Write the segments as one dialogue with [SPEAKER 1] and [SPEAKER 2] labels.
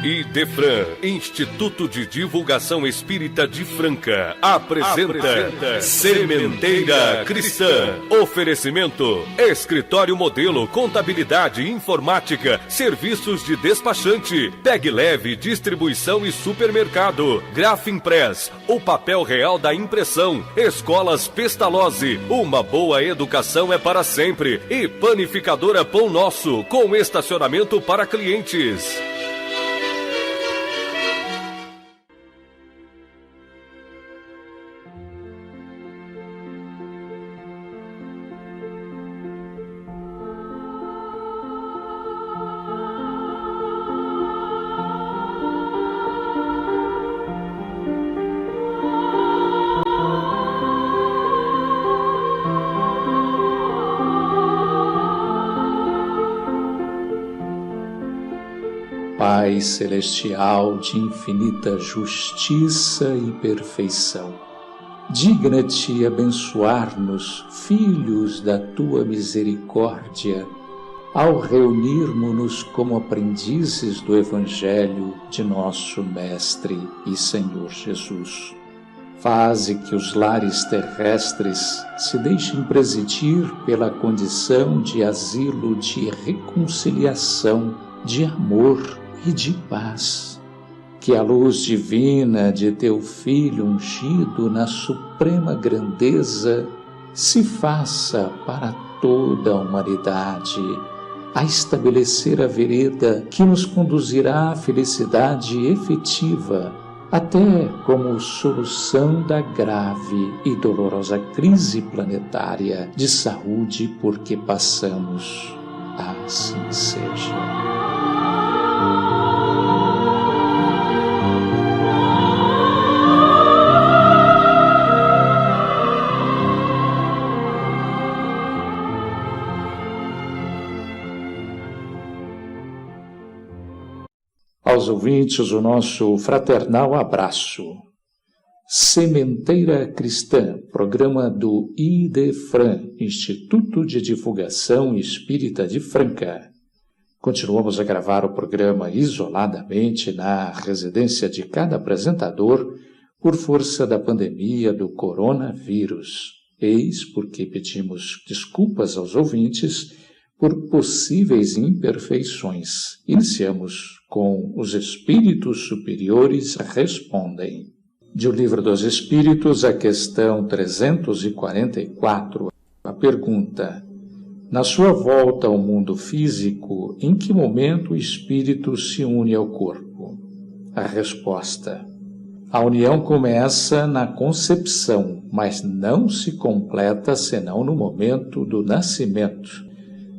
[SPEAKER 1] IDEFRAN, Instituto de Divulgação Espírita de Franca, apresenta Sementeira Cristã. Oferecimento: Escritório Modelo, Contabilidade, Informática, Serviços de Despachante, Pegue Leve, Distribuição e Supermercado, Grafimpress, o papel real da impressão, Escolas Pestalozzi, uma boa educação é para sempre, e Panificadora Pão Nosso, com estacionamento para clientes.
[SPEAKER 2] Pai celestial de infinita justiça e perfeição, digna-te abençoar-nos, filhos da tua misericórdia, ao reunirmos-nos como aprendizes do Evangelho de nosso Mestre e Senhor Jesus. Faze que os lares terrestres se deixem presidir pela condição de asilo de reconciliação, de amor e de paz. Que a luz divina de teu Filho ungido na suprema grandeza se faça para toda a humanidade, a estabelecer a vereda que nos conduzirá à felicidade efetiva, até como solução da grave e dolorosa crise planetária de saúde por que passamos. Assim seja. Aos ouvintes, o nosso fraternal abraço. Sementeira Cristã, programa do IDEFRAN, Instituto de Divulgação Espírita de Franca. Continuamos a gravar o programa isoladamente na residência de cada apresentador por força da pandemia do coronavírus. Eis porque pedimos desculpas aos ouvintes por possíveis imperfeições. Iniciamos com Os Espíritos Superiores Respondem. De O Livro dos Espíritos, a questão 344, a pergunta: na sua volta ao mundo físico, em que momento o espírito se une ao corpo? A resposta: a união começa na concepção, mas não se completa senão no momento do nascimento.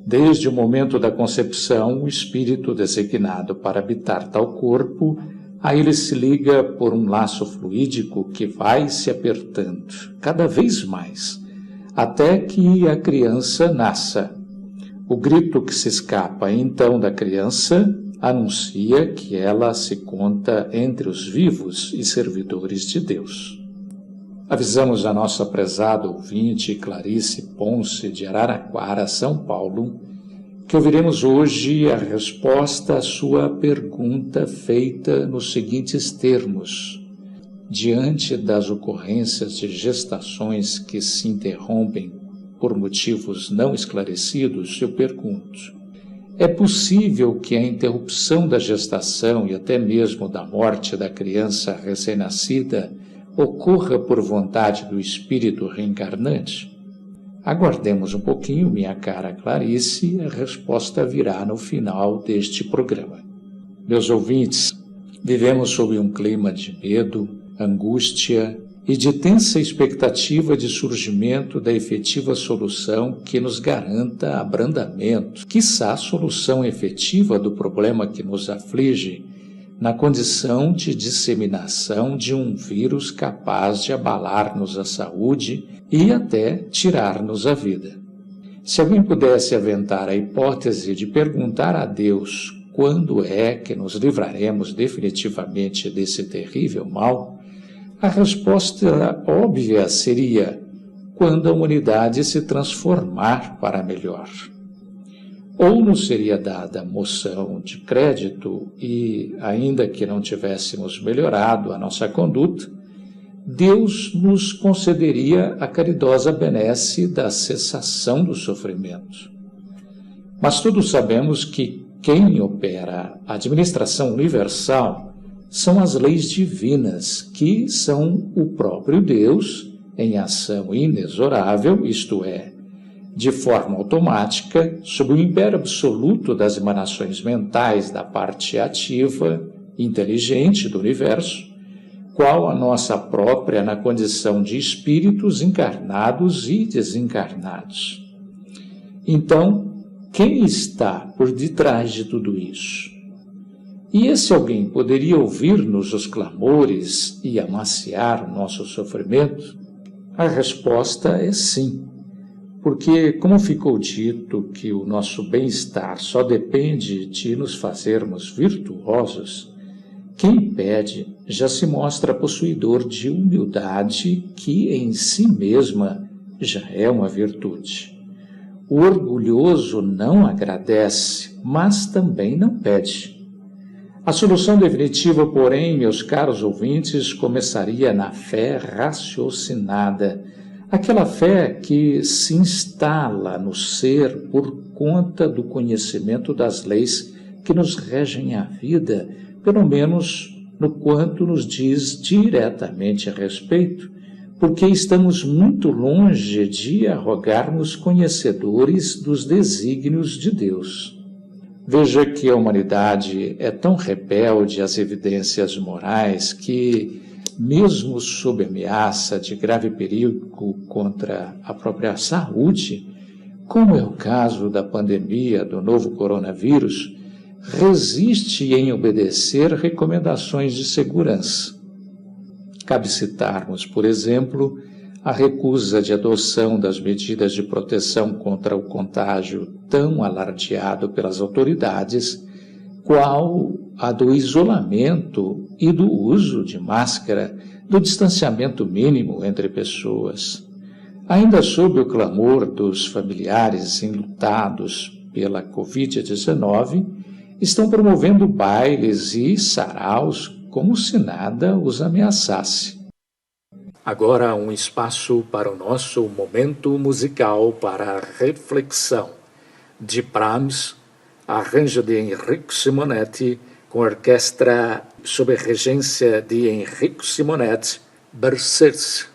[SPEAKER 2] Desde o momento da concepção, o espírito designado para habitar tal corpo, a ele se liga por um laço fluídico que vai se apertando cada vez mais, até que a criança nasça. O grito que se escapa então da criança anuncia que ela se conta entre os vivos e servidores de Deus. Avisamos a nossa prezada ouvinte Clarice Ponce, de Araraquara, São Paulo, que ouviremos hoje a resposta à sua pergunta feita nos seguintes termos. Diante das ocorrências de gestações que se interrompem por motivos não esclarecidos, eu pergunto: é possível que a interrupção da gestação e até mesmo da morte da criança recém-nascida ocorra por vontade do espírito reencarnante? Aguardemos um pouquinho, minha cara Clarice, a resposta virá no final deste programa. Meus ouvintes, vivemos sob um clima de medo, angústia e de tensa expectativa de surgimento da efetiva solução que nos garanta abrandamento, quiçá solução efetiva do problema que nos aflige, na condição de disseminação de um vírus capaz de abalar-nos a saúde e até tirar-nos a vida. Se alguém pudesse aventar a hipótese de perguntar a Deus quando é que nos livraremos definitivamente desse terrível mal, a resposta óbvia seria: quando a humanidade se transformar para melhor. Ou nos seria dada moção de crédito e, ainda que não tivéssemos melhorado a nossa conduta, Deus nos concederia a caridosa benesse da cessação do sofrimento. Mas todos sabemos que quem opera a administração universal são as leis divinas, que são o próprio Deus em ação inexorável, isto é, de forma automática, sob o império absoluto das emanações mentais da parte ativa, inteligente do universo, qual a nossa própria na condição de espíritos encarnados e desencarnados. Então, quem está por detrás de tudo isso? E esse alguém poderia ouvir-nos os clamores e amaciar o nosso sofrimento? A resposta é sim. Porque, como ficou dito que o nosso bem-estar só depende de nos fazermos virtuosos, quem pede já se mostra possuidor de humildade que em si mesma já é uma virtude. O orgulhoso não agradece, mas também não pede. A solução definitiva, porém, meus caros ouvintes, começaria na fé raciocinada, aquela fé que se instala no ser por conta do conhecimento das leis que nos regem a vida, pelo menos no quanto nos diz diretamente a respeito, porque estamos muito longe de arrogarmos conhecedores dos desígnios de Deus. Veja que a humanidade é tão rebelde às evidências morais que, mesmo sob ameaça de grave perigo contra a própria saúde, como é o caso da pandemia do novo coronavírus, resiste em obedecer recomendações de segurança. Cabe citarmos, por exemplo, a recusa de adoção das medidas de proteção contra o contágio tão alardeado pelas autoridades, qual a do isolamento e do uso de máscara, do distanciamento mínimo entre pessoas. Ainda sob o clamor dos familiares enlutados pela Covid-19, estão promovendo bailes e saraus como se nada os ameaçasse. Agora um espaço para o nosso momento musical para reflexão. De Brahms, arranjo de Enrico Simonetti, com orquestra sob a regência de Enrico Simonetti, Berceuse.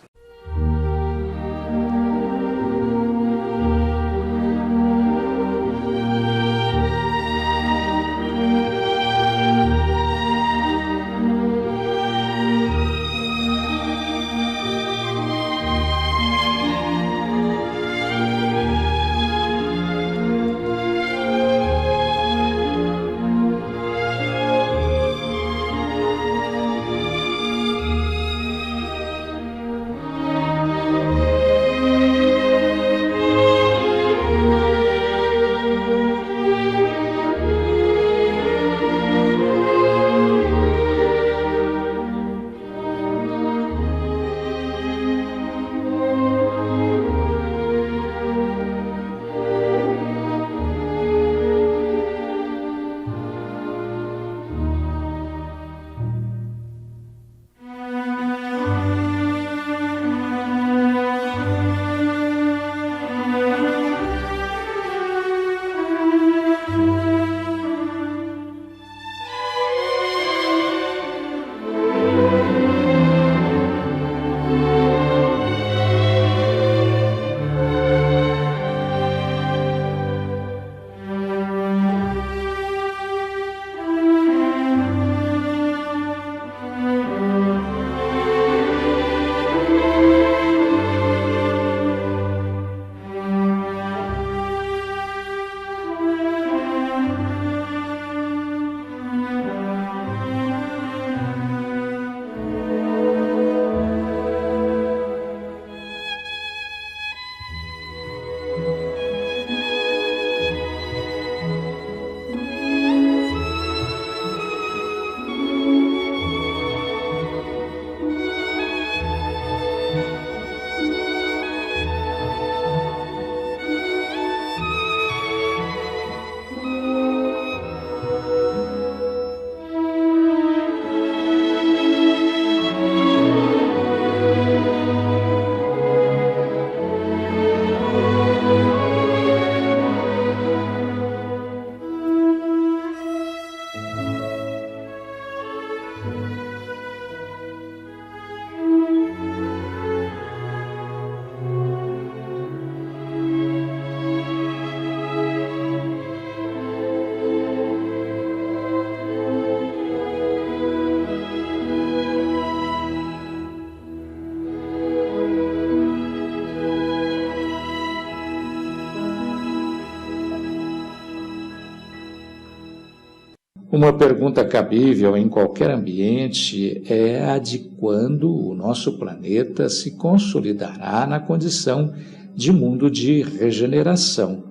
[SPEAKER 2] Uma pergunta cabível em qualquer ambiente é a de quando o nosso planeta se consolidará na condição de mundo de regeneração,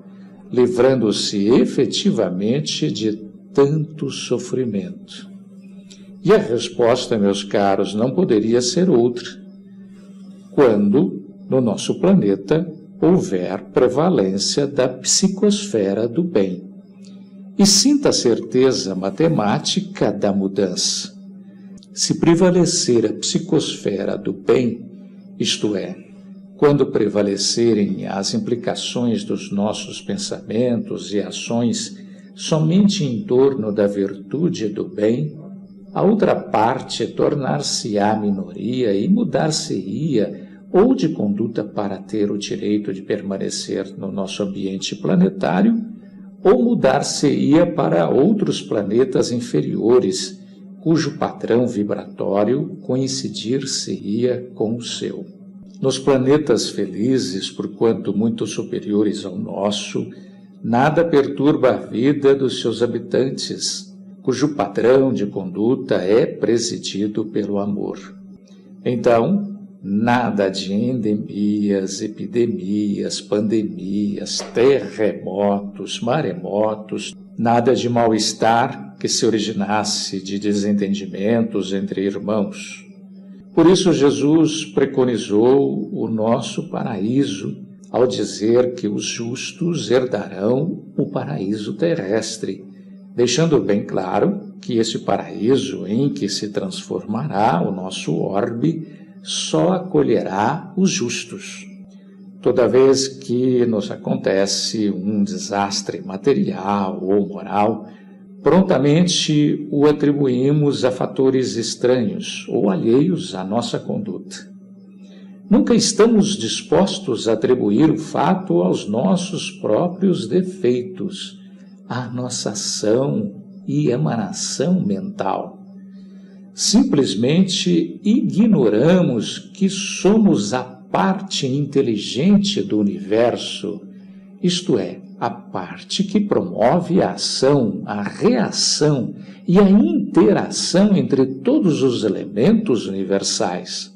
[SPEAKER 2] livrando-se efetivamente de tanto sofrimento. E a resposta, meus caros, não poderia ser outra. Quando, no nosso planeta, houver prevalência da psicosfera do bem. E sinta a certeza matemática da mudança. Se prevalecer a psicosfera do bem, isto é, quando prevalecerem as implicações dos nossos pensamentos e ações somente em torno da virtude do bem, a outra parte tornar-se-á minoria e mudar-se-ia ou de conduta para ter o direito de permanecer no nosso ambiente planetário, ou mudar-se-ia para outros planetas inferiores, cujo padrão vibratório coincidir-se-ia com o seu. Nos planetas felizes, porquanto muito superiores ao nosso, nada perturba a vida dos seus habitantes, cujo padrão de conduta é presidido pelo amor. Então, nada de endemias, epidemias, pandemias, terremotos, maremotos, nada de mal-estar que se originasse de desentendimentos entre irmãos. Por isso Jesus preconizou o nosso paraíso ao dizer que os justos herdarão o paraíso terrestre, deixando bem claro que esse paraíso em que se transformará o nosso orbe só acolherá os justos. Toda vez que nos acontece um desastre material ou moral, prontamente o atribuímos a fatores estranhos ou alheios à nossa conduta. Nunca estamos dispostos a atribuir o fato aos nossos próprios defeitos, à nossa ação e emanação mental. Simplesmente ignoramos que somos a parte inteligente do universo, isto é, a parte que promove a ação, a reação e a interação entre todos os elementos universais.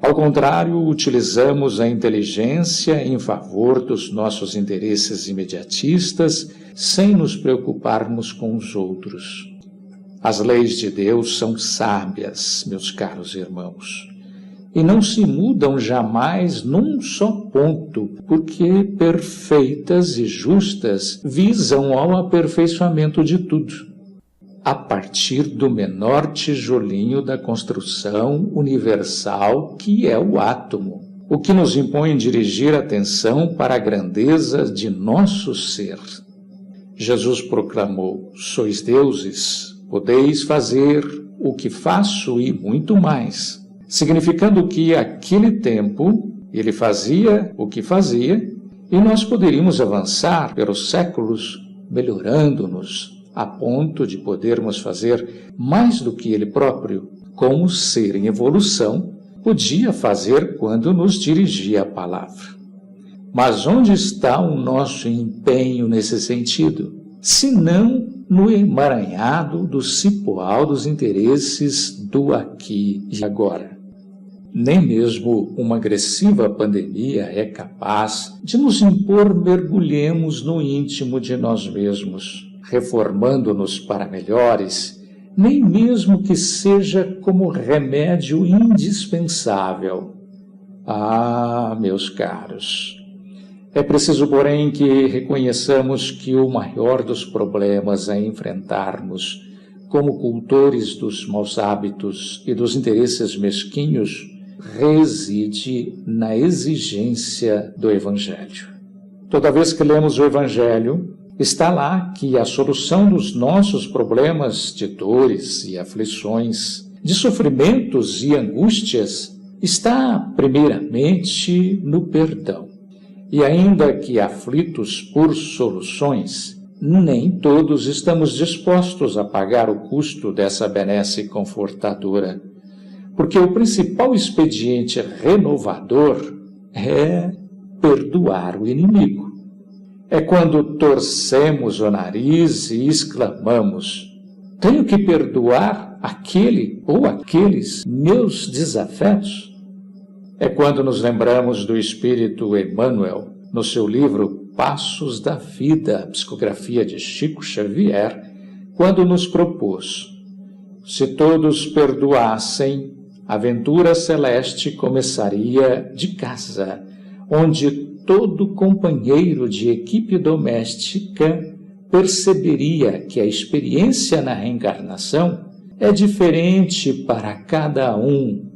[SPEAKER 2] Ao contrário, utilizamos a inteligência em favor dos nossos interesses imediatistas, sem nos preocuparmos com os outros. As leis de Deus são sábias, meus caros irmãos, e não se mudam jamais num só ponto, porque perfeitas e justas visam ao aperfeiçoamento de tudo, a partir do menor tijolinho da construção universal que é o átomo, o que nos impõe dirigir atenção para a grandeza de nosso ser. Jesus proclamou: sois deuses, podeis fazer o que faço e muito mais, significando que aquele tempo ele fazia o que fazia e nós poderíamos avançar pelos séculos melhorando-nos a ponto de podermos fazer mais do que ele próprio, como ser em evolução, podia fazer quando nos dirigia a palavra. Mas onde está o nosso empenho nesse sentido? Se não no emaranhado do cipoal dos interesses do aqui e agora. Nem mesmo uma agressiva pandemia é capaz de nos impor mergulhemos no íntimo de nós mesmos, reformando-nos para melhores, nem mesmo que seja como remédio indispensável. Ah, meus caros, é preciso, porém, que reconheçamos que o maior dos problemas a enfrentarmos como cultores dos maus hábitos e dos interesses mesquinhos reside na exigência do Evangelho. Toda vez que lemos o Evangelho, está lá que a solução dos nossos problemas de dores e aflições, de sofrimentos e angústias, está primeiramente no perdão. E ainda que aflitos por soluções, nem todos estamos dispostos a pagar o custo dessa benesse confortadora, porque o principal expediente renovador é perdoar o inimigo. É quando torcemos o nariz e exclamamos: Tenho que perdoar aquele ou aqueles meus desafetos? É quando nos lembramos do Espírito Emmanuel, no seu livro Passos da Vida, psicografia de Chico Xavier, quando nos propôs: se todos perdoassem, a aventura celeste começaria de casa, onde todo companheiro de equipe doméstica perceberia que a experiência na reencarnação é diferente para cada um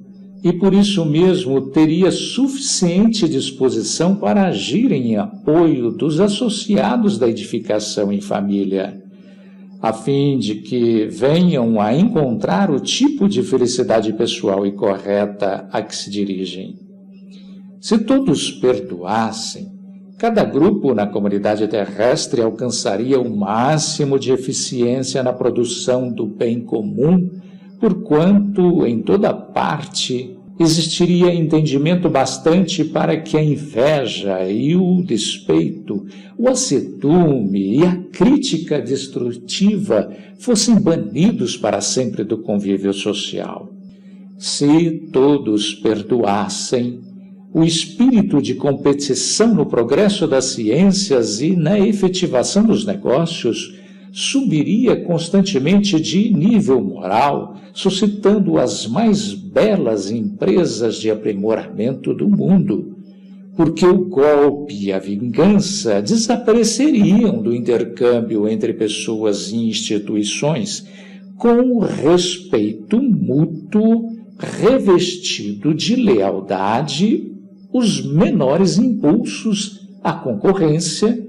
[SPEAKER 2] e por isso mesmo teria suficiente disposição para agir em apoio dos associados da edificação em família, a fim de que venham a encontrar o tipo de felicidade pessoal e correta a que se dirigem. Se todos perdoassem, cada grupo na comunidade terrestre alcançaria o máximo de eficiência na produção do bem comum, porquanto em toda parte existiria entendimento bastante para que a inveja e o despeito, o azedume e a crítica destrutiva fossem banidos para sempre do convívio social. Se todos perdoassem, o espírito de competição no progresso das ciências e na efetivação dos negócios subiria constantemente de nível moral, suscitando as mais belas empresas de aprimoramento do mundo, porque o golpe e a vingança desapareceriam do intercâmbio entre pessoas e instituições, com respeito mútuo revestido de lealdade, os menores impulsos à concorrência,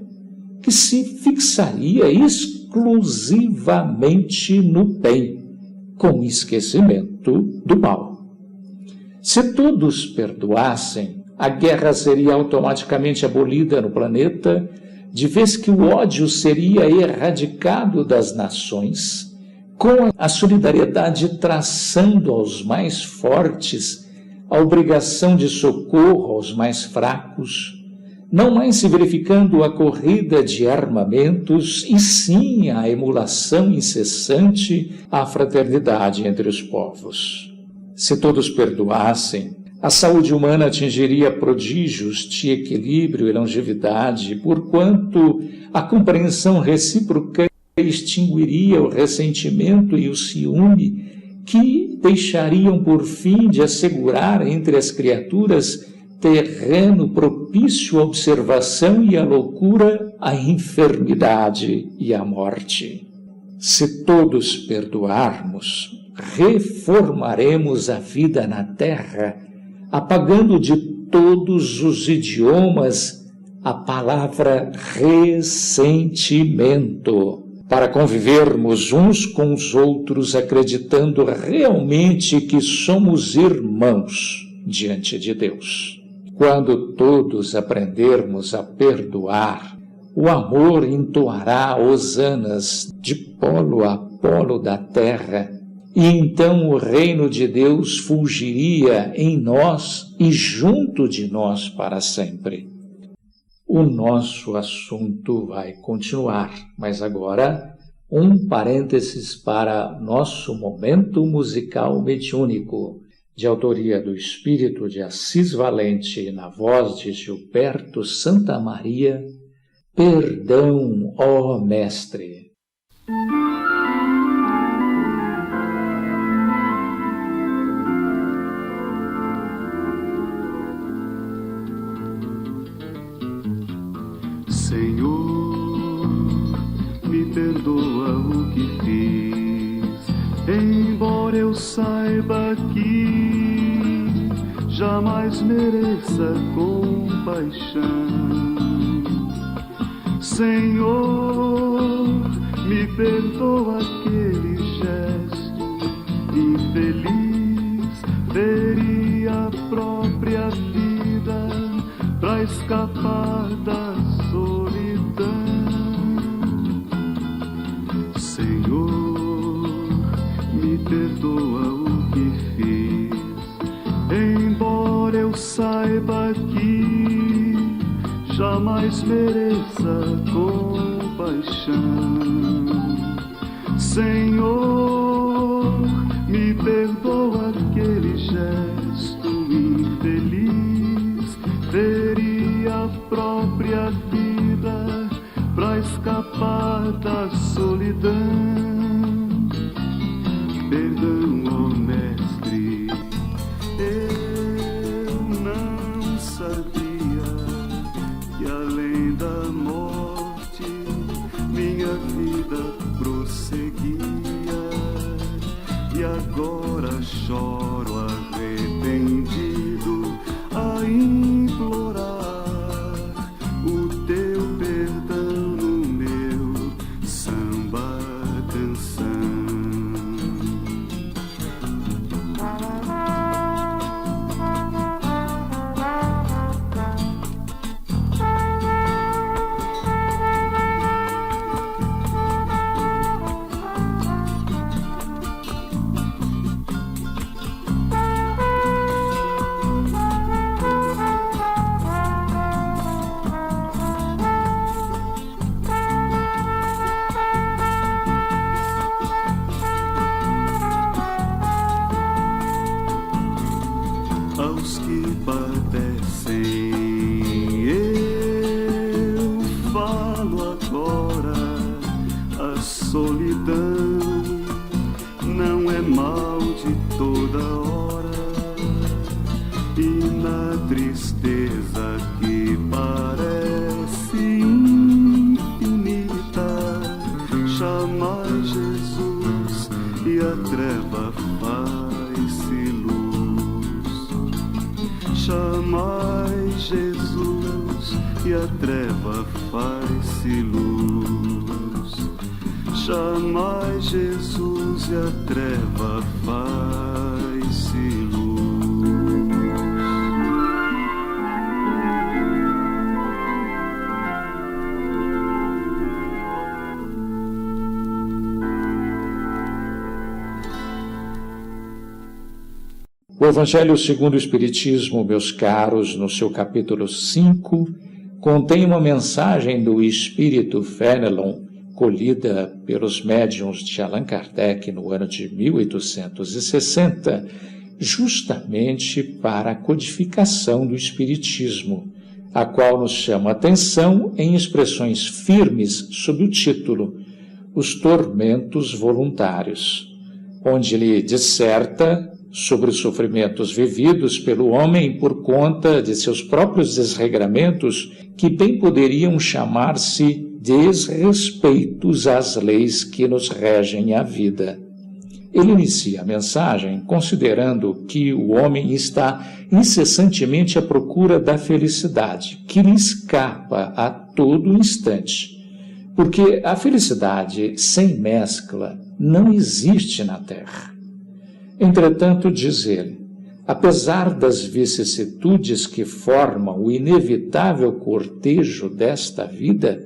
[SPEAKER 2] que se fixaria exclusivamente no bem, com esquecimento do mal. Se todos perdoassem, a guerra seria automaticamente abolida no planeta, de vez que o ódio seria erradicado das nações, com a solidariedade traçando aos mais fortes a obrigação de socorro aos mais fracos, não mais se verificando a corrida de armamentos, e sim a emulação incessante à fraternidade entre os povos. Se todos perdoassem, a saúde humana atingiria prodígios de equilíbrio e longevidade, porquanto a compreensão recíproca extinguiria o ressentimento e o ciúme, que deixariam por fim de assegurar entre as criaturas terreno propício à observação e à loucura, à enfermidade e à morte. Se todos perdoarmos, reformaremos a vida na terra, apagando de todos os idiomas a palavra ressentimento, para convivermos uns com os outros, acreditando realmente que somos irmãos diante de Deus. Quando todos aprendermos a perdoar, o amor entoará hosanas de polo a polo da terra, e então o reino de Deus fulgiria em nós e junto de nós para sempre. O nosso assunto vai continuar, mas agora um parênteses para nosso momento musical mediúnico, de autoria do Espírito de Assis Valente, na voz de Gilberto Santa Maria, Perdão, ó Mestre.
[SPEAKER 3] Senhor, me perdoa o que fiz, embora eu saiba que jamais mereça compaixão. Senhor, me perdoa aquele gesto infeliz, teria a própria vida pra escapar da solidão. Senhor, me perdoa o que fiz, embora eu saiba que jamais mereça compaixão. Senhor, me perdoa aquele gesto infeliz. Teria a própria vida pra escapar da solidão. Perdão, ó mestre, eu não sabia que além da morte minha vida prosseguia. E agora choro arrependido a implorar o teu perdão no meu samba canção. Aos que padecem, eu falo agora. A solidão não é mal de toda hora, e na tristeza que parece infinita, chamai Jesus e a treva faz-se luz. Chamai Jesus e a treva faz-se luz. Chamai Jesus e a treva faz-se luz.
[SPEAKER 2] O Evangelho segundo o Espiritismo, meus caros, no seu capítulo 5, contém uma mensagem do Espírito Fenelon, colhida pelos médiuns de Allan Kardec no ano de 1860, justamente para a codificação do Espiritismo, a qual nos chama a atenção em expressões firmes sob o título Os Tormentos Voluntários, onde ele disserta sobre os sofrimentos vividos pelo homem por conta de seus próprios desregramentos, que bem poderiam chamar-se desrespeitos às leis que nos regem a vida. Ele inicia a mensagem considerando que o homem está incessantemente à procura da felicidade, que lhe escapa a todo instante, porque a felicidade sem mescla não existe na Terra. Entretanto, diz ele, apesar das vicissitudes que formam o inevitável cortejo desta vida,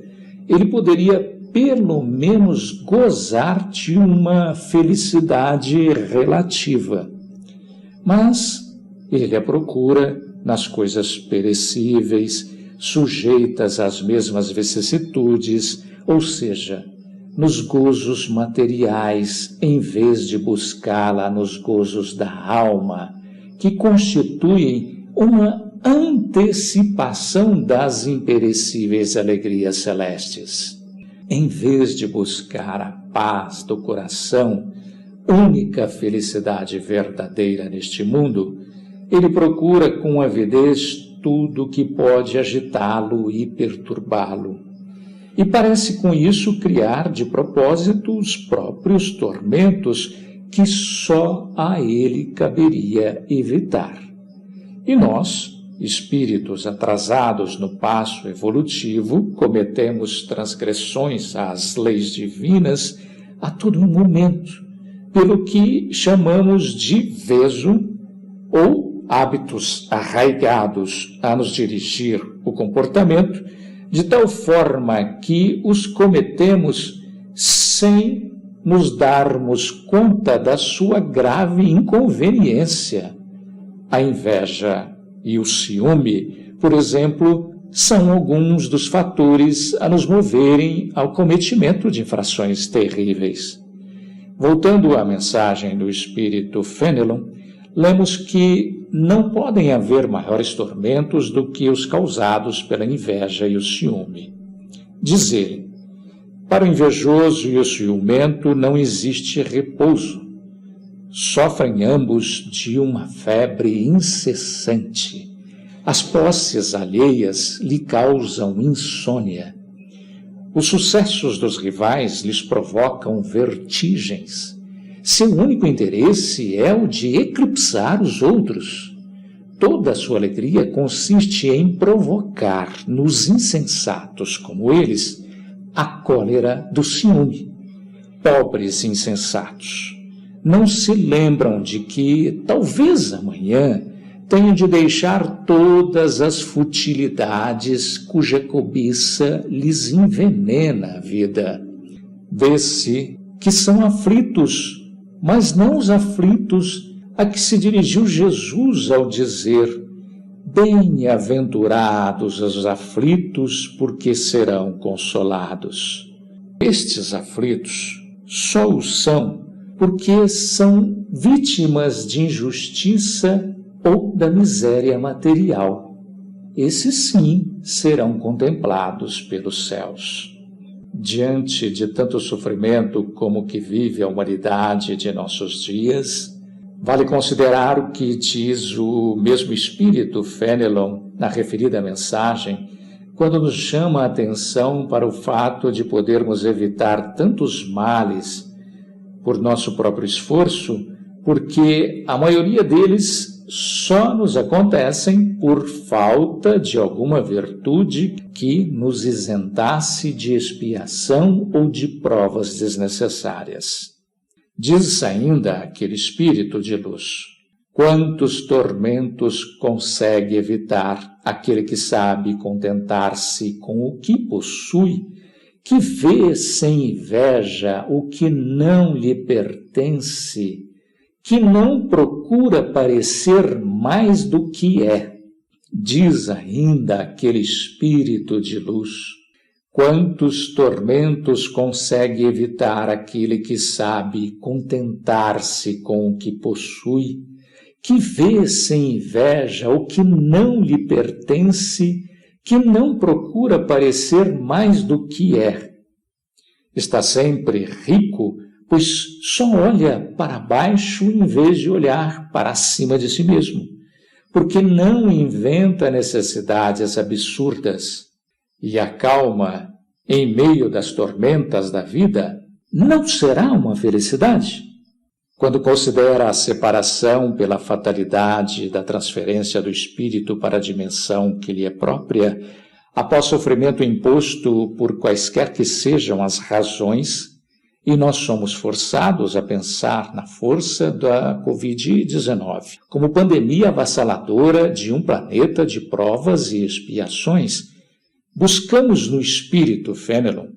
[SPEAKER 2] ele poderia pelo menos gozar de uma felicidade relativa. Mas ele a procura nas coisas perecíveis, sujeitas às mesmas vicissitudes, ou seja, nos gozos materiais, em vez de buscá-la nos gozos da alma, que constituem uma antecipação das imperecíveis alegrias celestes. Em vez de buscar a paz do coração, única felicidade verdadeira neste mundo, ele procura com avidez tudo que pode agitá-lo e perturbá-lo. E parece com isso criar de propósito os próprios tormentos que só a ele caberia evitar. E nós, espíritos atrasados no passo evolutivo, cometemos transgressões às leis divinas a todo momento, pelo que chamamos de veso ou hábitos arraigados a nos dirigir o comportamento, de tal forma que os cometemos sem nos darmos conta da sua grave inconveniência. A inveja e o ciúme, por exemplo, são alguns dos fatores a nos moverem ao cometimento de infrações terríveis. Voltando à mensagem do espírito Fenelon, lemos que não podem haver maiores tormentos do que os causados pela inveja e o ciúme. Diz ele: para o invejoso e o ciumento não existe repouso. Sofrem ambos de uma febre incessante. As posses alheias lhe causam insônia. Os sucessos dos rivais lhes provocam vertigens. Seu único interesse é o de eclipsar os outros. Toda a sua alegria consiste em provocar nos insensatos como eles a cólera do ciúme. Pobres insensatos, não se lembram de que, talvez amanhã, tenham de deixar todas as futilidades cuja cobiça lhes envenena a vida. Vê-se que são aflitos, mas não os aflitos a que se dirigiu Jesus ao dizer: bem-aventurados os aflitos, porque serão consolados. Estes aflitos só o são porque são vítimas de injustiça ou da miséria material. Esses sim serão contemplados pelos céus. Diante de tanto sofrimento como o que vive a humanidade de nossos dias, vale considerar o que diz o mesmo espírito Fenelon na referida mensagem, quando nos chama a atenção para o fato de podermos evitar tantos males por nosso próprio esforço, porque a maioria deles só nos acontecem por falta de alguma virtude que nos isentasse de expiação ou de provas desnecessárias. Diz ainda aquele espírito de luz: quantos tormentos consegue evitar aquele que sabe contentar-se com o que possui, que vê sem inveja o que não lhe pertence, que não procura parecer mais do que é. Diz ainda aquele espírito de luz: quantos tormentos consegue evitar aquele que sabe contentar-se com o que possui, que vê sem inveja o que não lhe pertence, que não procura parecer mais do que é. Está sempre rico, pois só olha para baixo em vez de olhar para cima de si mesmo, porque não inventa necessidades absurdas. E a calma em meio das tormentas da vida não será uma felicidade? Quando considera a separação pela fatalidade da transferência do espírito para a dimensão que lhe é própria, após sofrimento imposto por quaisquer que sejam as razões, e nós somos forçados a pensar na força da Covid-19 como pandemia avassaladora de um planeta de provas e expiações, buscamos no espírito Fenelon,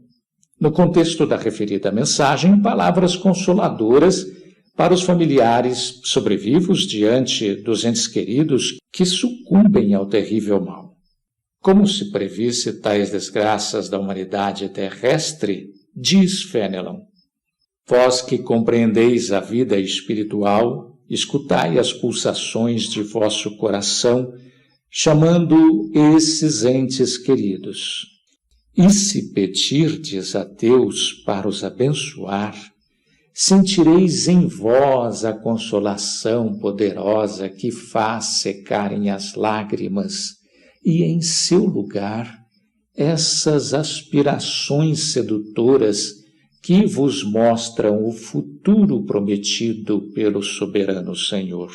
[SPEAKER 2] no contexto da referida mensagem, palavras consoladoras para os familiares sobrevivos diante dos entes queridos que sucumbem ao terrível mal. Como se previsse tais desgraças da humanidade terrestre, diz Fenelon: vós que compreendeis a vida espiritual, escutai as pulsações de vosso coração, chamando esses entes queridos. E se pedirdes a Deus para os abençoar, sentireis em vós a consolação poderosa que faz secarem as lágrimas, e em seu lugar essas aspirações sedutoras que vos mostram o futuro prometido pelo soberano Senhor.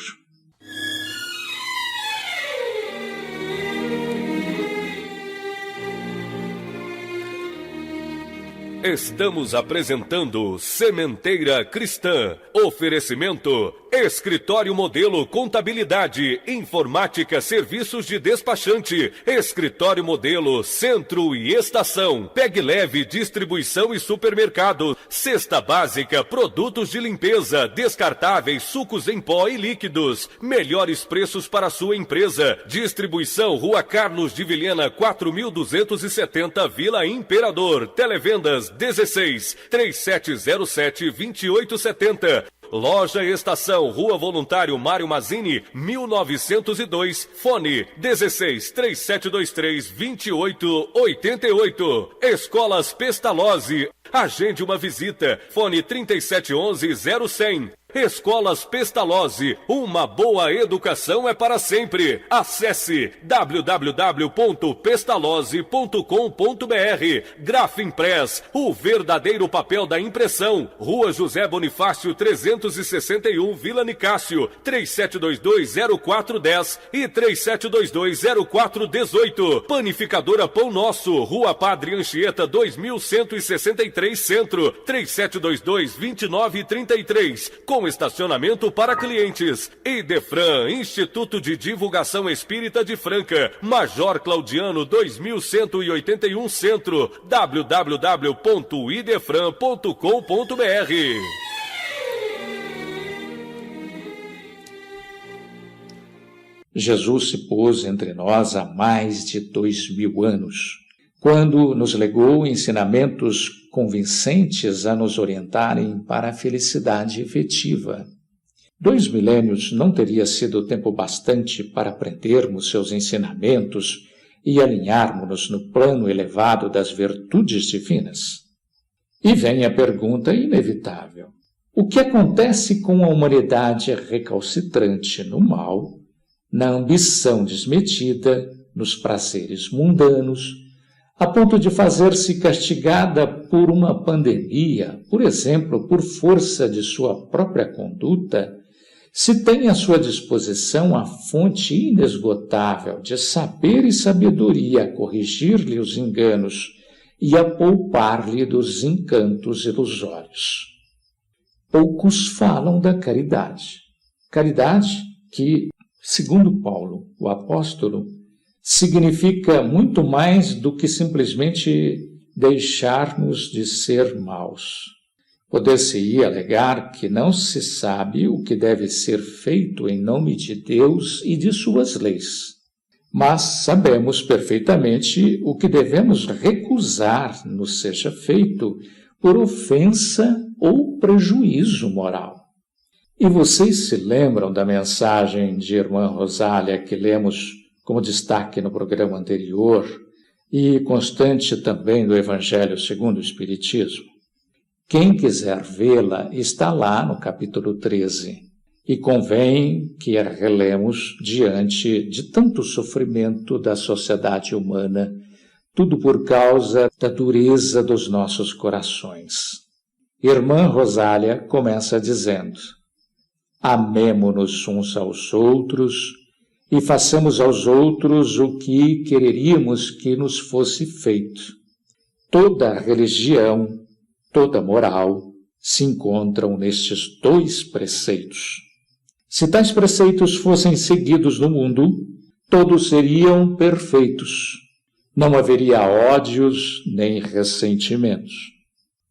[SPEAKER 1] Estamos apresentando Sementeira Cristã. Oferecimento Escritório Modelo Contabilidade, Informática, Serviços de Despachante. Escritório Modelo Centro e Estação. Pegue Leve Distribuição e Supermercado. Cesta Básica, produtos de limpeza, descartáveis, sucos em pó e líquidos. Melhores preços para a sua empresa. Distribuição Rua Carlos de Vilhena, 4270, Vila Imperador. Televendas 16 3707 2870. Loja Estação, Rua Voluntário Mário Mazzini, 1902, fone 16 3723 2888. Escolas Pestalozzi, agende uma visita, fone 3711 0100. Escolas Pestalozzi, uma boa educação é para sempre. Acesse www.pestalozzi.com.br. Grafimpress, o verdadeiro papel da impressão. Rua José Bonifácio 361, Vila Nicásio, 3722-0410 e 3722-0418. Panificadora Pão Nosso, Rua Padre Anchieta 2163 Centro, 3722-2933. Com estacionamento para clientes. Idefran, Instituto de Divulgação Espírita de Franca, Major Claudiano 2181 Centro, www.idefran.com.br.
[SPEAKER 2] Jesus se pôs entre nós há mais de 2000 anos, quando nos legou ensinamentos convincentes a nos orientarem para a felicidade efetiva. 2 milênios não teria sido tempo bastante para aprendermos seus ensinamentos e alinharmos-nos no plano elevado das virtudes divinas. E vem a pergunta inevitável: o que acontece com a humanidade recalcitrante no mal, na ambição desmedida, nos prazeres mundanos, a ponto de fazer-se castigada por uma pandemia, por exemplo, por força de sua própria conduta, se tem à sua disposição a fonte inesgotável de saber e sabedoria a corrigir-lhe os enganos e a poupar-lhe dos encantos ilusórios? Poucos falam da caridade. Caridade que, segundo Paulo, o apóstolo, significa muito mais do que simplesmente deixar-nos de ser maus. Poder-se-ia alegar que não se sabe o que deve ser feito em nome de Deus e de suas leis. Mas sabemos perfeitamente o que devemos recusar nos seja feito por ofensa ou prejuízo moral. E vocês se lembram da mensagem de Irmã Rosália que lemos como destaque no programa anterior e constante também do Evangelho segundo o Espiritismo? Quem quiser vê-la está lá no capítulo 13 e convém que a relemos diante de tanto sofrimento da sociedade humana, tudo por causa da dureza dos nossos corações. Irmã Rosália começa dizendo: amemo-nos uns aos outros e façamos aos outros o que quereríamos que nos fosse feito. Toda religião, toda moral se encontram nestes 2 preceitos. Se tais preceitos fossem seguidos no mundo, todos seriam perfeitos. Não haveria ódios nem ressentimentos.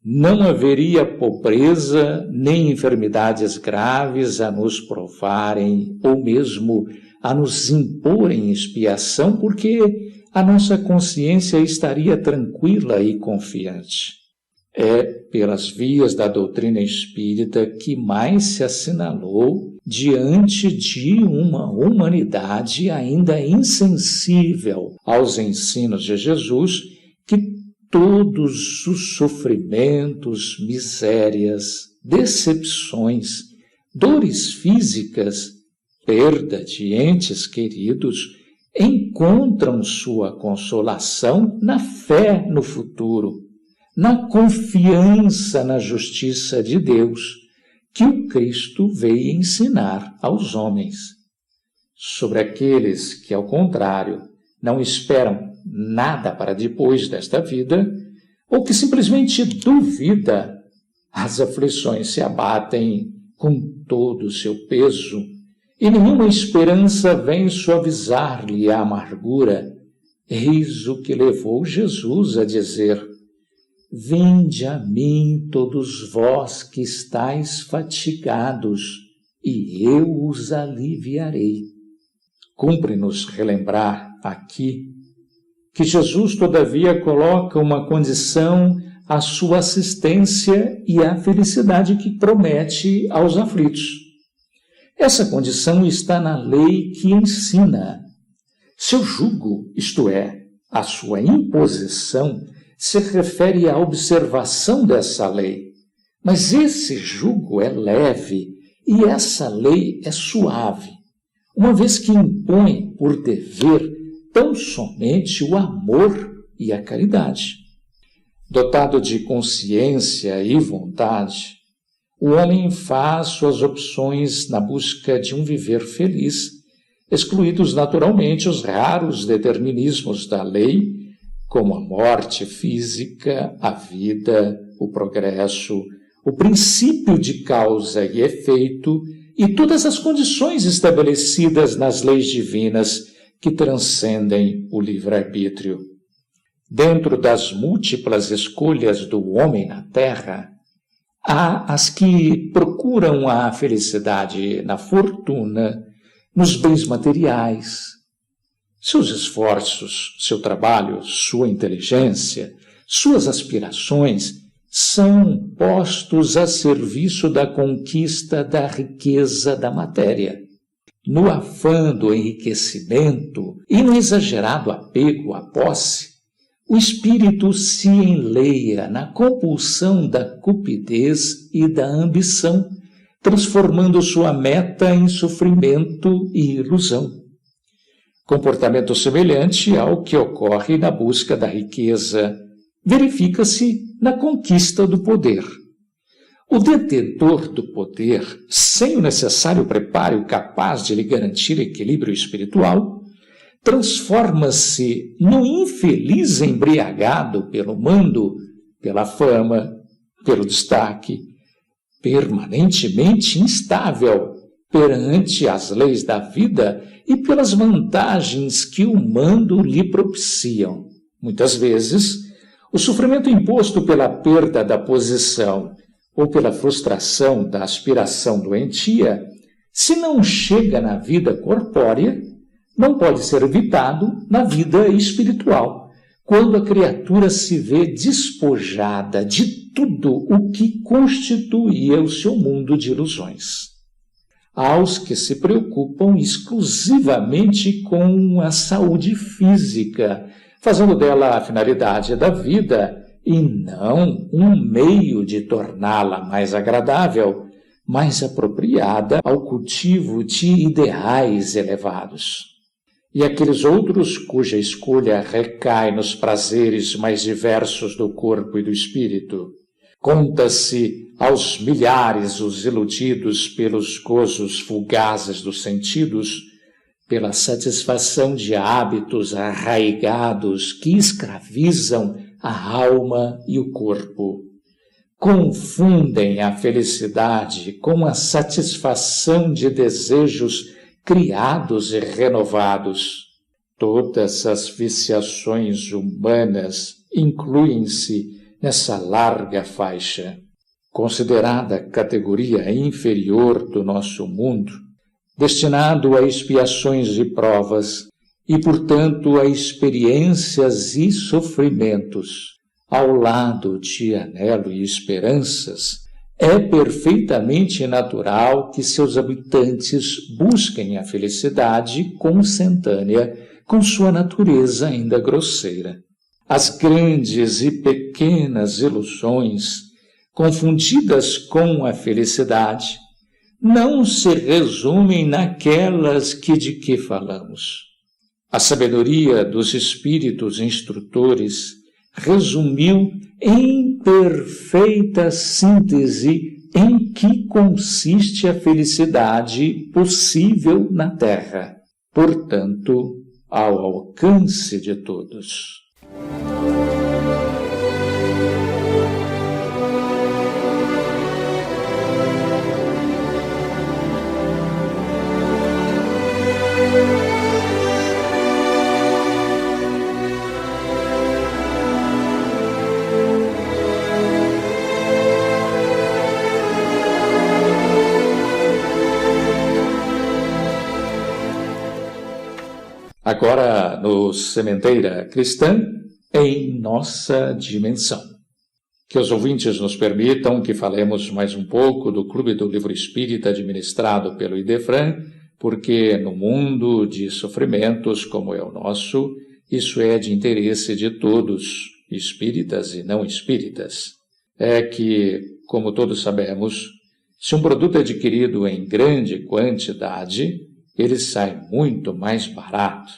[SPEAKER 2] Não haveria pobreza nem enfermidades graves a nos provarem ou mesmo a nos imporem expiação, porque a nossa consciência estaria tranquila e confiante. É pelas vias da doutrina espírita que mais se assinalou diante de uma humanidade ainda insensível aos ensinos de Jesus, que todos os sofrimentos, misérias, decepções, dores físicas, perda de entes queridos, encontram sua consolação na fé no futuro, na confiança na justiça de Deus, que o Cristo veio ensinar aos homens. Sobre aqueles que, ao contrário, não esperam nada para depois desta vida, ou que simplesmente duvida, as aflições se abatem com todo o seu peso, e nenhuma esperança vem suavizar-lhe a amargura, eis o que levou Jesus a dizer: Vinde a mim todos vós que estáis fatigados, e eu os aliviarei. Cumpre-nos relembrar aqui que Jesus, todavia, coloca uma condição à sua assistência e à felicidade que promete aos aflitos. Essa condição está na lei que ensina. Seu jugo, isto é, a sua imposição, se refere à observação dessa lei. Mas esse jugo é leve e essa lei é suave, uma vez que impõe por dever tão somente o amor e a caridade. Dotado de consciência e vontade, o homem faz suas opções na busca de um viver feliz, excluídos naturalmente os raros determinismos da lei, como a morte física, a vida, o progresso, o princípio de causa e efeito e todas as condições estabelecidas nas leis divinas que transcendem o livre-arbítrio. Dentro das múltiplas escolhas do homem na Terra, há as que procuram a felicidade na fortuna, nos bens materiais. Seus esforços, seu trabalho, sua inteligência, suas aspirações são postos a serviço da conquista da riqueza da matéria. No afã do enriquecimento e no exagerado apego à posse, o espírito se enleia na compulsão da cupidez e da ambição, transformando sua meta em sofrimento e ilusão. Comportamento semelhante ao que ocorre na busca da riqueza verifica-se na conquista do poder. O detentor do poder, sem o necessário preparo capaz de lhe garantir equilíbrio espiritual, transforma-se no infeliz embriagado pelo mando, pela fama, pelo destaque, permanentemente instável perante as leis da vida e pelas vantagens que o mando lhe propiciam. Muitas vezes, o sofrimento imposto pela perda da posição ou pela frustração da aspiração doentia, se não chega na vida corpórea, não pode ser evitado na vida espiritual, quando a criatura se vê despojada de tudo o que constituía o seu mundo de ilusões. Aos que se preocupam exclusivamente com a saúde física, fazendo dela a finalidade da vida e não um meio de torná-la mais agradável, mais apropriada ao cultivo de ideais elevados. E aqueles outros cuja escolha recai nos prazeres mais diversos do corpo e do espírito. Conta-se aos milhares os iludidos pelos gozos fugazes dos sentidos, pela satisfação de hábitos arraigados que escravizam a alma e o corpo. Confundem a felicidade com a satisfação de desejos criados e renovados. Todas as viciações humanas incluem-se nessa larga faixa. Considerada categoria inferior do nosso mundo, destinado a expiações e provas, e, portanto, a experiências e sofrimentos, ao lado de anelo e esperanças, é perfeitamente natural que seus habitantes busquem a felicidade consentânea com sua natureza ainda grosseira. As grandes e pequenas ilusões, confundidas com a felicidade, não se resumem naquelas de que falamos. A sabedoria dos espíritos instrutores resumiu em perfeita síntese em que consiste a felicidade possível na Terra, portanto, ao alcance de todos. Agora, no Sementeira Cristã, em nossa dimensão. Que os ouvintes nos permitam que falemos mais um pouco do Clube do Livro Espírita administrado pelo Idefran, porque no mundo de sofrimentos como é o nosso, isso é de interesse de todos, espíritas e não espíritas. É que, como todos sabemos, se um produto é adquirido em grande quantidade, ele sai muito mais barato.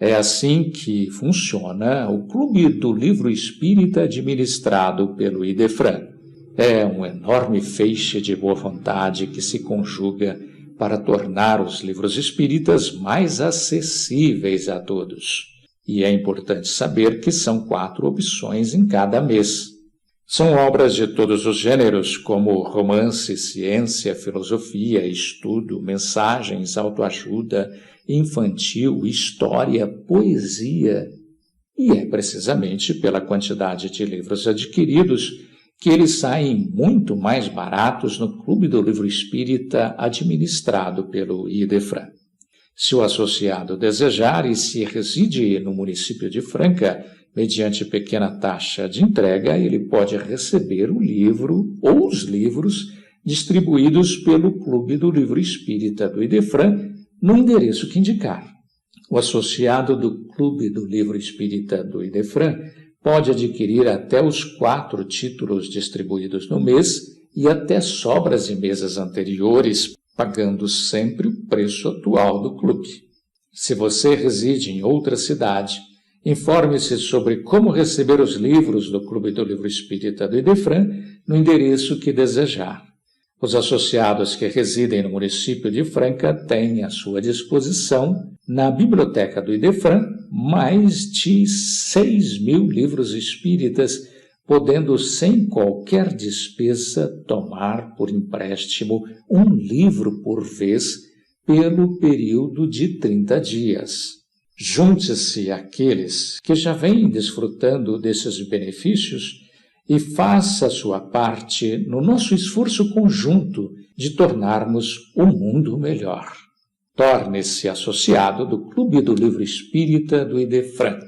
[SPEAKER 2] É assim que funciona o Clube do Livro Espírita administrado pelo Idefran. É um enorme feixe de boa vontade que se conjuga para tornar os livros espíritas mais acessíveis a todos. E é importante saber que são 4 opções em cada mês. São obras de todos os gêneros, como romance, ciência, filosofia, estudo, mensagens, autoajuda, infantil, história, poesia. E é precisamente pela quantidade de livros adquiridos que eles saem muito mais baratos no Clube do Livro Espírita administrado pelo Idefran. Se o associado desejar e se reside no município de Franca, mediante pequena taxa de entrega, ele pode receber o livro ou os livros distribuídos pelo Clube do Livro Espírita do Idefran no endereço que indicar. O associado do Clube do Livro Espírita do Idefran pode adquirir até os 4 títulos distribuídos no mês e até sobras de meses anteriores, pagando sempre o preço atual do clube. Se você reside em outra cidade, informe-se sobre como receber os livros do Clube do Livro Espírita do Idefran no endereço que desejar. Os associados que residem no município de Franca têm à sua disposição, na biblioteca do Idefran, mais de 6.000 livros espíritas, podendo sem qualquer despesa tomar por empréstimo um livro por vez pelo período de 30 dias. Junte-se àqueles que já vêm desfrutando desses benefícios e faça a sua parte no nosso esforço conjunto de tornarmos o mundo melhor. Torne-se associado do Clube do Livro Espírita do Idefran,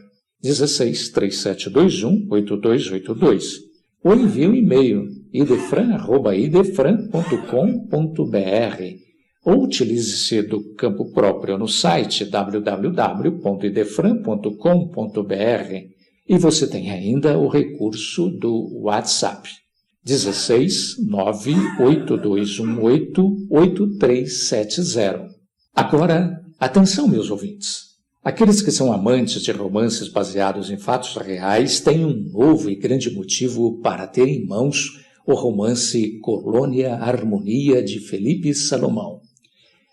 [SPEAKER 2] 163721-8282, ou envie um e-mail idefran@idefran.com.br ou utilize-se do campo próprio no site www.idefran.com.br. E você tem ainda o recurso do WhatsApp, 16 98218 8370. Agora, atenção, meus ouvintes. Aqueles que são amantes de romances baseados em fatos reais têm um novo e grande motivo para ter em mãos o romance Colônia Harmonia de Felipe Salomão.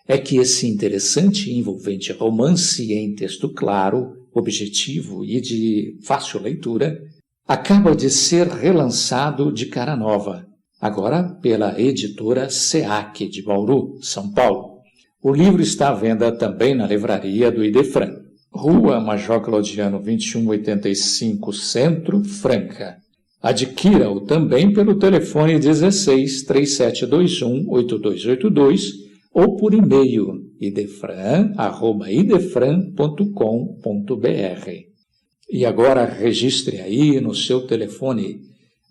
[SPEAKER 2] É que esse interessante e envolvente romance em texto claro, objetivo e de fácil leitura, acaba de ser relançado de cara nova, agora pela editora SEAC de Bauru, São Paulo. O livro está à venda também na livraria do Idefran, Rua Major Claudiano 2185, Centro, Franca. Adquira-o também pelo telefone 16 3721 8282 ou por e-mail idefran@idefran.com.br. E agora registre aí no seu telefone.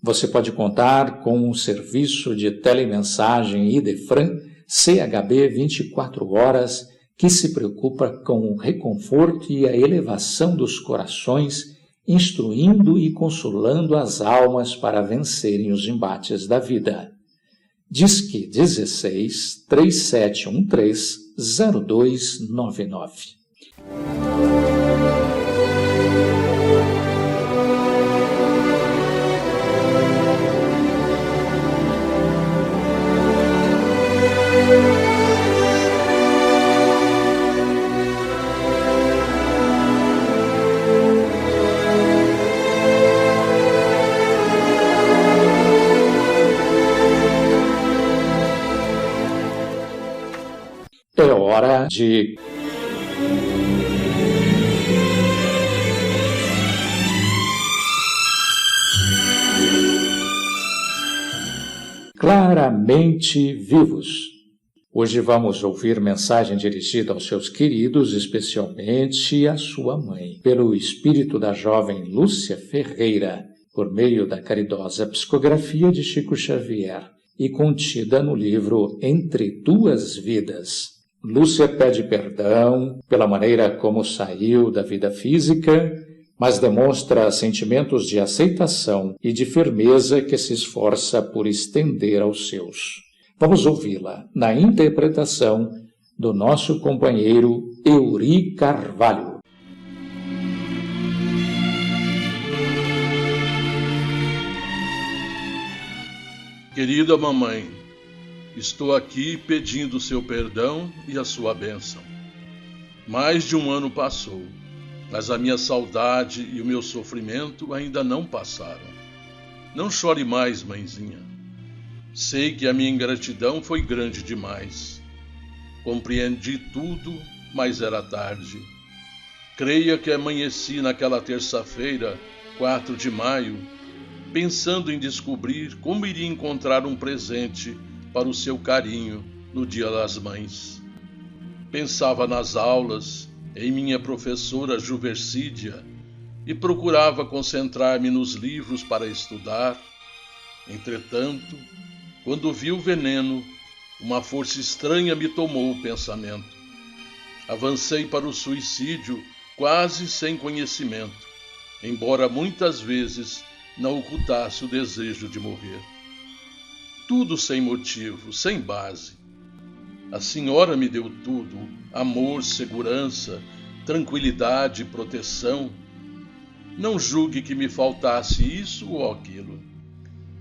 [SPEAKER 2] Você pode contar com um serviço de telemensagem Idefran CHB 24 horas que se preocupa com o reconforto e a elevação dos corações, instruindo e consolando as almas para vencerem os embates da vida. Disque 16 3713 0299. É hora de claramente vivos. Hoje vamos ouvir mensagem dirigida aos seus queridos, especialmente à sua mãe, pelo espírito da jovem Lúcia Ferreira, por meio da caridosa psicografia de Chico Xavier e contida no livro Entre Duas Vidas. Lúcia pede perdão pela maneira como saiu da vida física, mas demonstra sentimentos de aceitação e de firmeza que se esforça por estender aos seus. Vamos ouvi-la na interpretação do nosso companheiro Euri Carvalho.
[SPEAKER 4] Querida mamãe, estou aqui pedindo seu perdão e a sua bênção. Mais de um ano passou, mas a minha saudade e o meu sofrimento ainda não passaram. Não chore mais, mãezinha. Sei que a minha ingratidão foi grande demais. Compreendi tudo, mas era tarde. Creia que amanheci naquela terça-feira, 4 de maio, pensando em descobrir como iria encontrar um presente para o seu carinho no Dia das Mães. Pensava nas aulas, em minha professora Juversídia, e procurava concentrar-me nos livros para estudar. Entretanto, quando vi o veneno, uma força estranha me tomou o pensamento. Avancei para o suicídio quase sem conhecimento, embora muitas vezes não ocultasse o desejo de morrer. Tudo sem motivo, sem base. A senhora me deu tudo: amor, segurança, tranquilidade, proteção. Não julgue que me faltasse isso ou aquilo.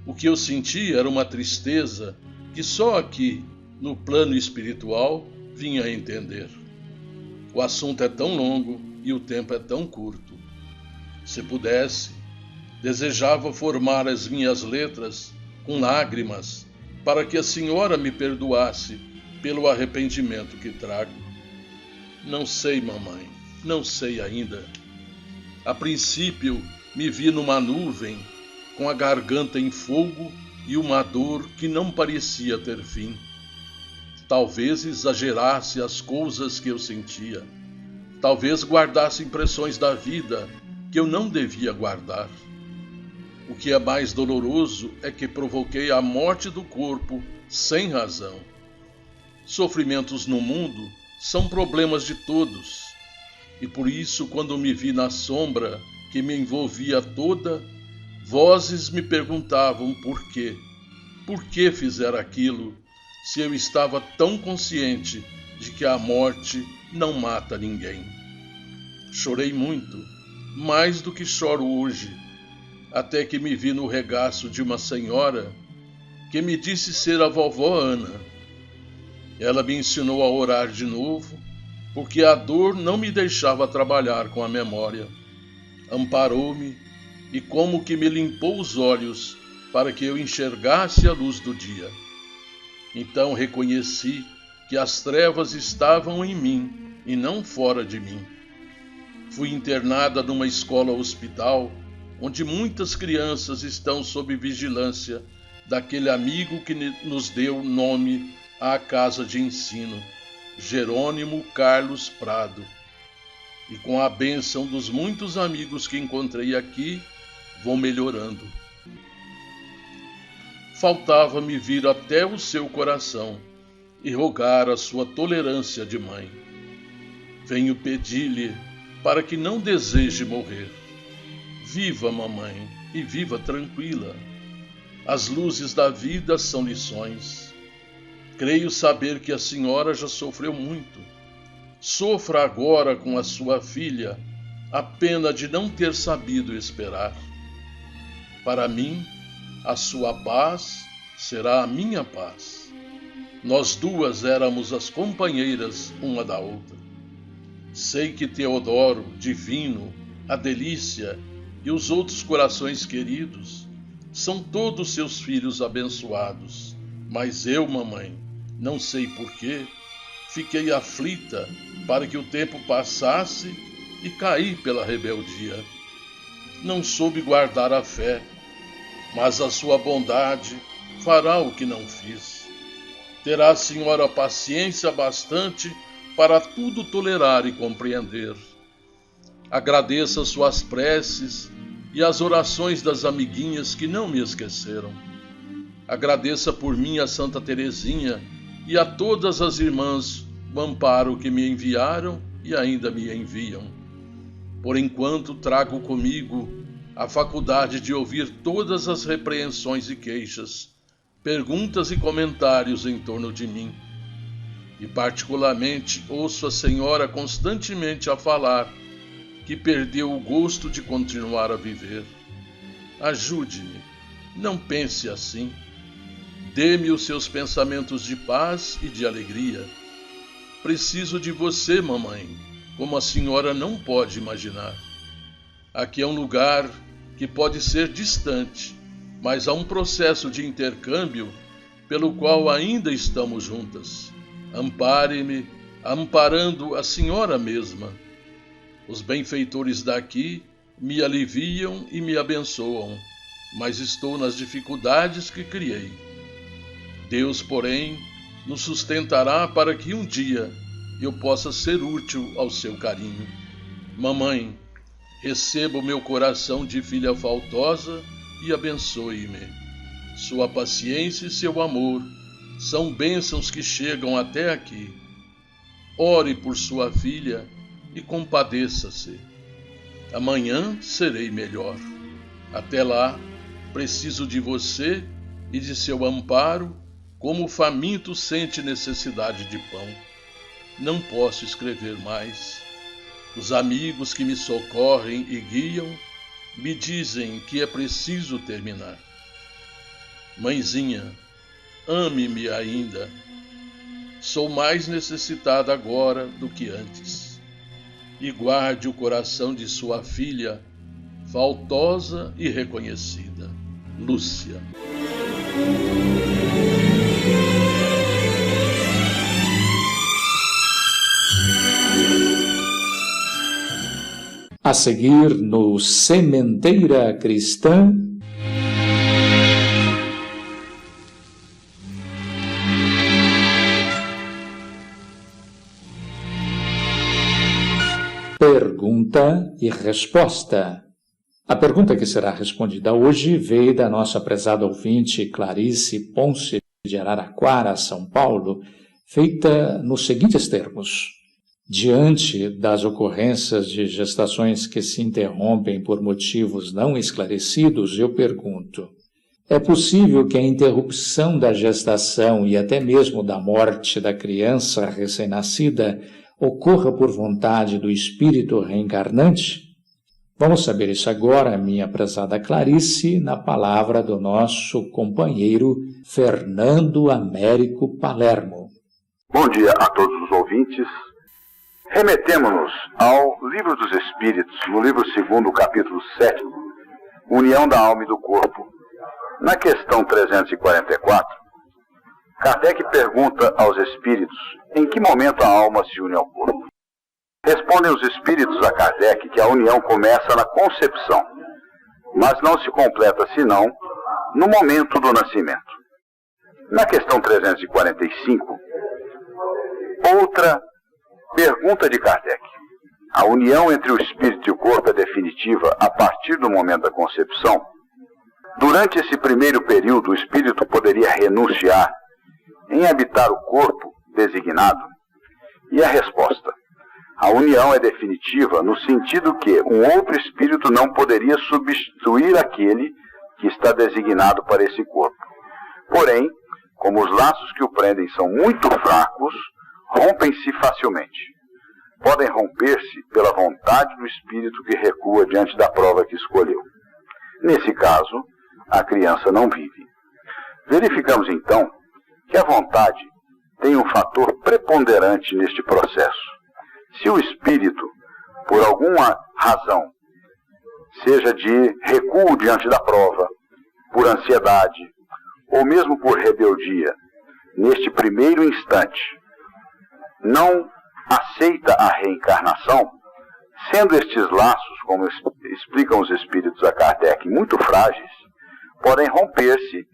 [SPEAKER 4] O que eu senti era uma tristeza que só aqui, no plano espiritual, vinha a entender. O assunto é tão longo e o tempo é tão curto. Se pudesse, desejava formar as minhas letras com lágrimas para que a senhora me perdoasse pelo arrependimento que trago. Não sei, mamãe, não sei ainda. A princípio, me vi numa nuvem, com a garganta em fogo e uma dor que não parecia ter fim. Talvez exagerasse as coisas que eu sentia. Talvez guardasse impressões da vida que eu não devia guardar. O que é mais doloroso é que provoquei a morte do corpo sem razão. Sofrimentos no mundo são problemas de todos, e por isso, quando me vi na sombra que me envolvia toda, vozes me perguntavam por quê. Por que fizer aquilo, se eu estava tão consciente de que a morte não mata ninguém? Chorei muito, mais do que choro hoje, até que me vi no regaço de uma senhora que me disse ser a vovó Ana. Ela me ensinou a orar de novo, porque a dor não me deixava trabalhar com a memória. Amparou-me e como que me limpou os olhos para que eu enxergasse a luz do dia. Então reconheci que as trevas estavam em mim e não fora de mim. Fui internada numa escola-hospital, onde muitas crianças estão sob vigilância daquele amigo que nos deu nome à casa de ensino, Jerônimo Carlos Prado. E com a bênção dos muitos amigos que encontrei aqui, vou melhorando. Faltava-me vir até o seu coração e rogar a sua tolerância de mãe. Venho pedir-lhe para que não deseje morrer. Viva, mamãe, e viva tranquila. As luzes da vida são lições. Creio saber que a senhora já sofreu muito. Sofra agora com a sua filha a pena de não ter sabido esperar. Para mim, a sua paz será a minha paz. Nós duas éramos as companheiras uma da outra. Sei que Teodoro, Divino, a Delícia e os outros corações queridos são todos seus filhos abençoados. Mas eu, mamãe, não sei porquê, fiquei aflita para que o tempo passasse e caí pela rebeldia. Não soube guardar a fé, mas a sua bondade fará o que não fiz. Terá a senhora paciência bastante para tudo tolerar e compreender. Agradeça suas preces e as orações das amiguinhas que não me esqueceram. Agradeça por mim a Santa Teresinha e a todas as irmãs o amparo que me enviaram e ainda me enviam. Por enquanto trago comigo a faculdade de ouvir todas as repreensões e queixas, perguntas e comentários em torno de mim. E particularmente ouço a senhora constantemente a falar que perdeu o gosto de continuar a viver. Ajude-me, não pense assim. Dê-me os seus pensamentos de paz e de alegria. Preciso de você, mamãe, como a senhora não pode imaginar. Aqui é um lugar que pode ser distante, mas há um processo de intercâmbio pelo qual ainda estamos juntas. Ampare-me, amparando a senhora mesma. Os benfeitores daqui me aliviam e me abençoam, mas estou nas dificuldades que criei. Deus, porém, nos sustentará para que um dia eu possa ser útil ao seu carinho. Mamãe, receba o meu coração de filha faltosa e abençoe-me. Sua paciência e seu amor são bênçãos que chegam até aqui. Ore por sua filha e compadeça-se. Amanhã serei melhor. Até lá, preciso de você e de seu amparo, como o faminto sente necessidade de pão. Não posso escrever mais. Os amigos que me socorrem e guiam me dizem que é preciso terminar. Mãezinha, ame-me ainda. Sou mais necessitada agora do que antes. E guarde o coração de sua filha, faltosa e reconhecida. Lúcia.
[SPEAKER 2] A seguir, no Sementeira Cristã, pergunta e resposta. A pergunta que será respondida hoje veio da nossa prezada ouvinte Clarice Ponce de Araraquara, São Paulo, feita nos seguintes termos. Diante das ocorrências de gestações que se interrompem por motivos não esclarecidos, eu pergunto: é possível que a interrupção da gestação e até mesmo da morte da criança recém-nascida ocorra por vontade do espírito reencarnante? Vamos saber isso agora, minha prezada Clarice, na palavra do nosso companheiro Fernando Américo Palermo.
[SPEAKER 5] Bom dia a todos os ouvintes. Remetemo-nos ao Livro dos Espíritos, no livro 2º, capítulo 7, União da Alma e do Corpo. Na questão 344, Kardec pergunta aos espíritos em que momento a alma se une ao corpo. Respondem os espíritos a Kardec que a união começa na concepção, mas não se completa senão no momento do nascimento. Na questão 345, outra pergunta de Kardec. A união entre o espírito e o corpo é definitiva a partir do momento da concepção? Durante esse primeiro período, o espírito poderia renunciar em habitar o corpo designado? E a resposta: a união é definitiva no sentido que um outro espírito não poderia substituir aquele que está designado para esse corpo. Porém, como os laços que o prendem são muito fracos, rompem-se facilmente. Podem romper-se pela vontade do espírito que recua diante da prova que escolheu. Nesse caso, a criança não vive. Verificamos então que a vontade tem um fator preponderante neste processo. Se o espírito, por alguma razão, seja de recuo diante da prova, por ansiedade, ou mesmo por rebeldia, neste primeiro instante, não aceita a reencarnação, sendo estes laços, como explicam os espíritos a Kardec, muito frágeis, podem romper-se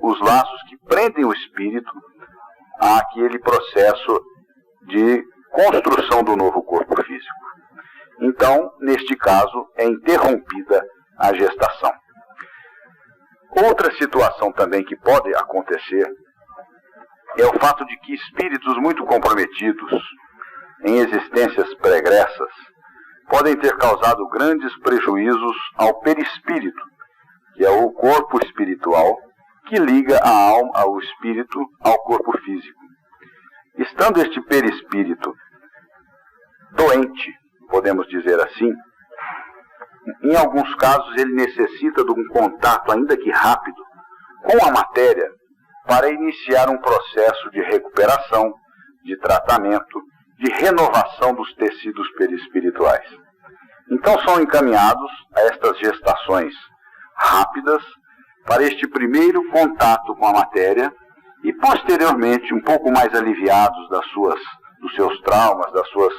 [SPEAKER 5] os laços que prendem o espírito àquele processo de construção do novo corpo físico. Então, neste caso, é interrompida a gestação. Outra situação também que pode acontecer é o fato de que espíritos muito comprometidos em existências pregressas podem ter causado grandes prejuízos ao perispírito, que é o corpo espiritual que liga a alma, ao espírito, ao corpo físico. Estando este perispírito doente, podemos dizer assim, em alguns casos ele necessita de um contato, ainda que rápido, com a matéria para iniciar um processo de recuperação, de tratamento, de renovação dos tecidos perispirituais. Então são encaminhados a estas gestações rápidas para este primeiro contato com a matéria e posteriormente, um pouco mais aliviados dos seus traumas, das suas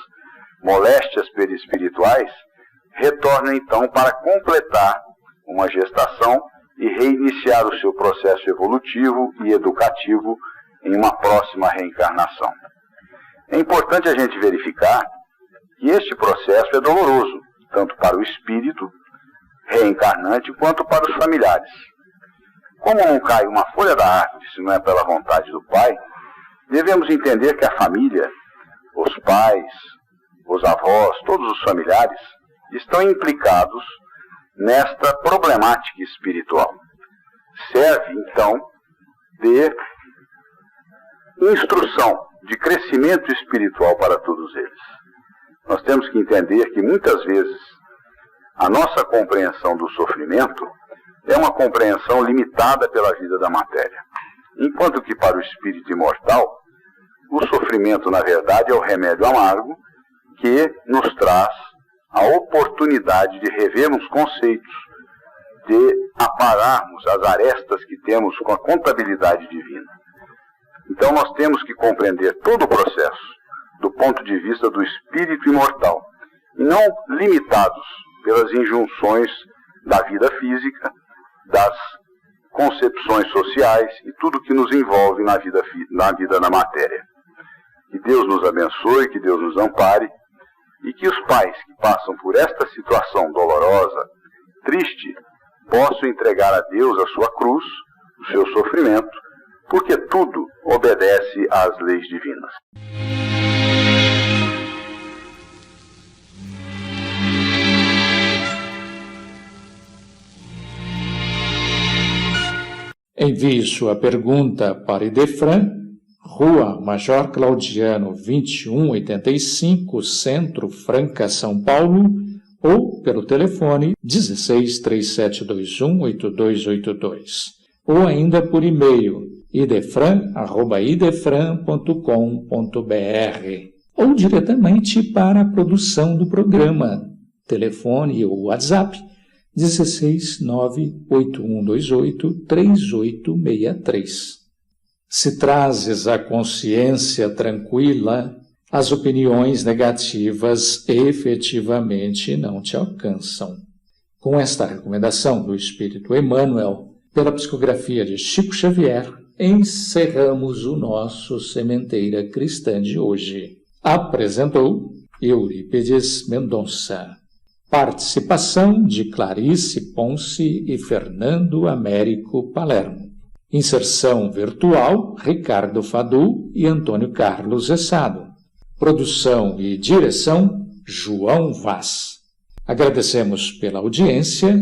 [SPEAKER 5] moléstias perispirituais, retornam então para completar uma gestação e reiniciar o seu processo evolutivo e educativo em uma próxima reencarnação. É importante a gente verificar que este processo é doloroso, tanto para o espírito reencarnante quanto para os familiares. Como não cai uma folha da árvore se não é pela vontade do Pai, devemos entender que a família, os pais, os avós, todos os familiares, estão implicados nesta problemática espiritual. Serve, então, de instrução, de crescimento espiritual para todos eles. Nós temos que entender que muitas vezes a nossa compreensão do sofrimento é uma compreensão limitada pela vida da matéria. Enquanto que para o espírito imortal, o sofrimento, na verdade, é o remédio amargo que nos traz a oportunidade de revermos conceitos, de apararmos as arestas que temos com a contabilidade divina. Então nós temos que compreender todo o processo do ponto de vista do espírito imortal, e não limitados pelas injunções da vida física, das concepções sociais e tudo que nos envolve na vida da matéria. Que Deus nos abençoe, que Deus nos ampare, e que os pais que passam por esta situação dolorosa, triste, possam entregar a Deus a sua cruz, o seu sofrimento, porque tudo obedece às leis divinas.
[SPEAKER 2] Envie sua pergunta para Idefran, Rua Major Claudiano 2185, Centro Franca, São Paulo, ou pelo telefone 1637218282, ou ainda por e-mail idefran@idefran.com.br, ou diretamente para a produção do programa, telefone ou WhatsApp 16981283863. Se trazes a consciência tranquila, as opiniões negativas efetivamente não te alcançam. Com esta recomendação do Espírito Emmanuel, pela psicografia de Chico Xavier, encerramos o nosso Sementeira Cristã de hoje. Apresentou Eurípides Mendonça. Participação de Clarice Ponce e Fernando Américo Palermo. Inserção virtual, Ricardo Fadu e Antônio Carlos Essado. Produção e direção, João Vaz. Agradecemos pela audiência,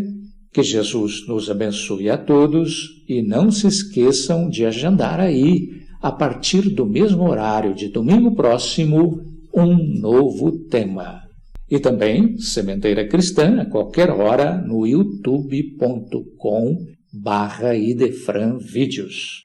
[SPEAKER 2] que Jesus nos abençoe a todos e não se esqueçam de agendar aí, a partir do mesmo horário de domingo próximo, um novo tema. E também Sementeira Cristã, a qualquer hora, no youtube.com/Idefran Vídeos.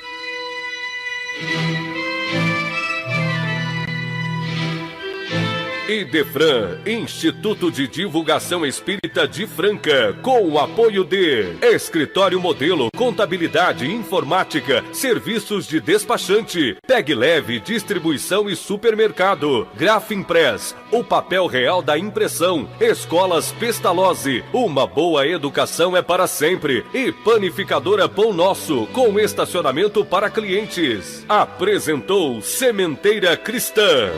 [SPEAKER 1] Idefran, Instituto de Divulgação Espírita de Franca, com o apoio de Escritório Modelo, Contabilidade, Informática, Serviços de Despachante, Peg Leve, Distribuição e Supermercado, Grafimpress, o papel real da impressão, Escolas Pestalozzi, uma boa educação é para sempre, e Panificadora Pão Nosso, com estacionamento para clientes. Apresentou Sementeira Cristã.